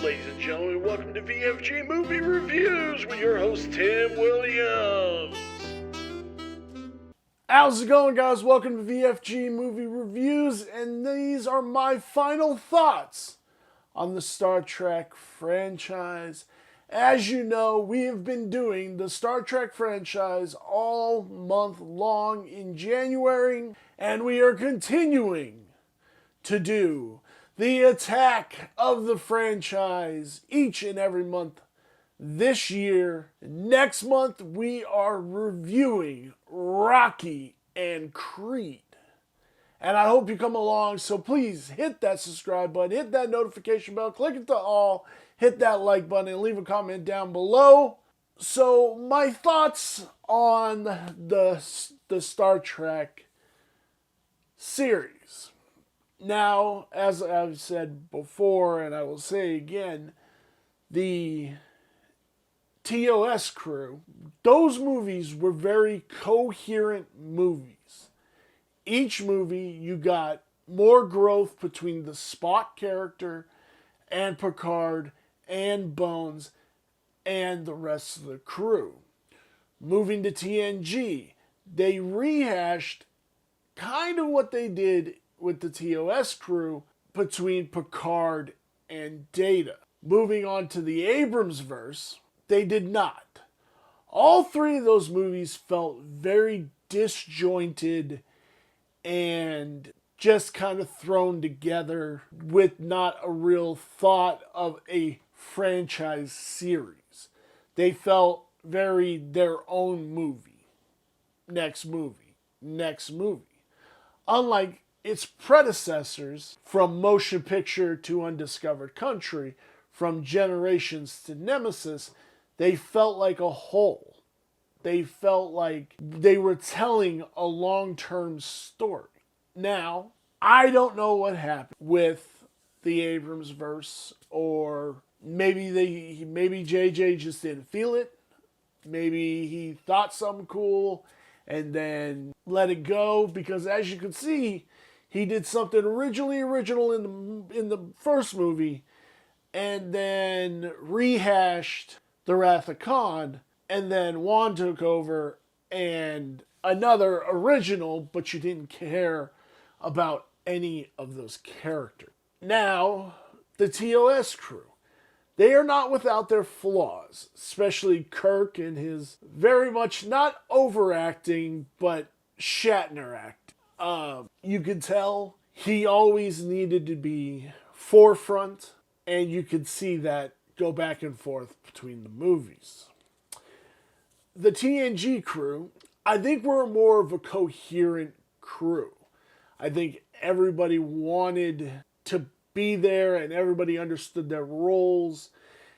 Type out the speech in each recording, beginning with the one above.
Ladies and gentlemen, welcome to VFG Movie Reviews with your host, Tim Williams. How's it going, guys? Welcome to VFG Movie Reviews, and these are my final thoughts on the Star Trek franchise. As you know, we have been doing the Star Trek franchise all month long in January, and we are continuing to do the attack of the franchise each and every month this year. Next month, we are reviewing Rocky and Creed. And I hope you come along, so please hit that subscribe button, hit that notification bell, click it to all, hit that like button, and leave a comment down below. So, my thoughts on the Star Trek series. Now, as I've said before, and I will say again, the TOS crew, those movies were very coherent movies. Each movie, you got more growth between the Spock character and Picard and Bones and the rest of the crew. Moving to TNG, they rehashed kind of what they did with the TOS crew between Picard and Data. Moving on to the Abrams verse, they did not. All three of those movies felt very disjointed and just kind of thrown together with not a real thought of a franchise series. They felt very their own movie. Next movie. Next movie. Unlike its predecessors, from Motion Picture to Undiscovered Country, from Generations to Nemesis, they felt like a whole. They felt like they were telling a long-term story. Now, I don't know what happened with the Abrams verse, or maybe JJ just didn't feel it. Maybe he thought something cool and then let it go, because as you can see, he did something original in the first movie, and then rehashed The Wrath of Khan, and then Juan took over, and another original, but you didn't care about any of those characters. Now, the TOS crew, they are not without their flaws, especially Kirk and his very much not overacting, but Shatner acting. You could tell he always needed to be forefront, and you could see that go back and forth between the movies. The TNG crew, I think we're more of a coherent crew. I think everybody wanted to be there and everybody understood their roles,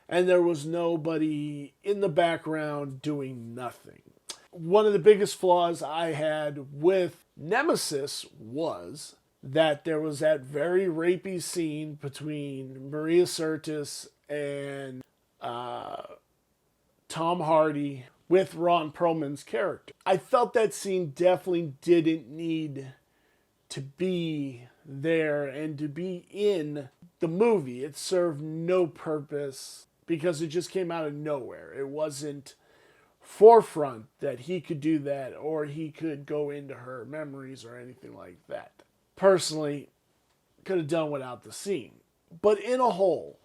and there was nobody in the background doing nothing. One of the biggest flaws I had with Nemesis was that there was that very rapey scene between Maria Sirtis and Tom Hardy with Ron Perlman's character. I felt that scene definitely didn't need to be there and to be in the movie. It served no purpose because it just came out of nowhere. It wasn't forefront that he could do that, or he could go into her memories or anything like that. Personally, could have done without the scene. But in a whole,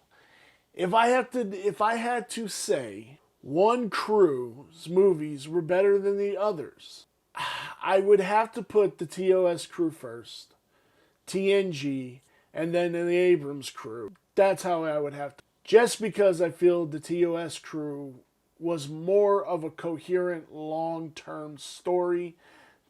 if I had to say one crew's movies were better than the others, I would have to put the TOS crew first, TNG, and then the Abrams crew. That's how I would have to. Just because I feel the TOS crew was more of a coherent, long-term story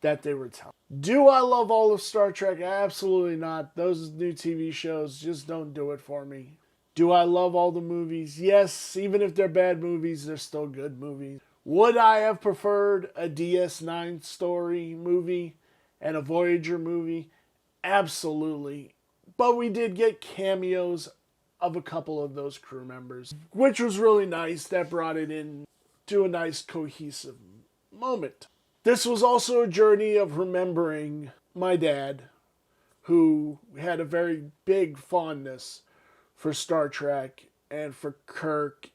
that they were telling. Do I love all of Star Trek? Absolutely not. Those new TV shows just don't do it for me. Do I love all the movies? Yes, even if they're bad movies, they're still good movies. Would I have preferred a DS9 story movie and a Voyager movie? Absolutely. But we did get cameos of a couple of those crew members, which was really nice. That brought it in to a nice cohesive moment. This was also a journey of remembering my dad, who had a very big fondness for Star Trek and for Kirk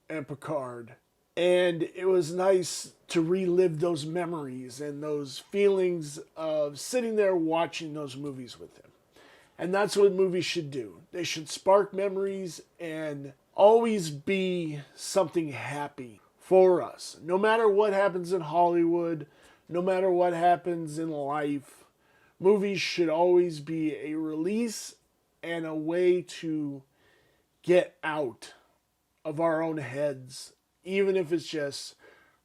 and Picard. And it was nice to relive those memories and those feelings of sitting there watching those movies with him. And that's what movies should do. They should spark memories and always be something happy for us. No matter what happens in Hollywood, no matter what happens in life, movies should always be a release and a way to get out of our own heads, even if it's just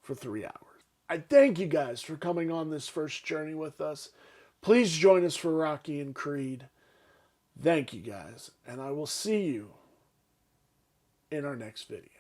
for 3 hours. I thank you guys for coming on this first journey with us. Please join us for Rocky and Creed. Thank you guys, and I will see you in our next video.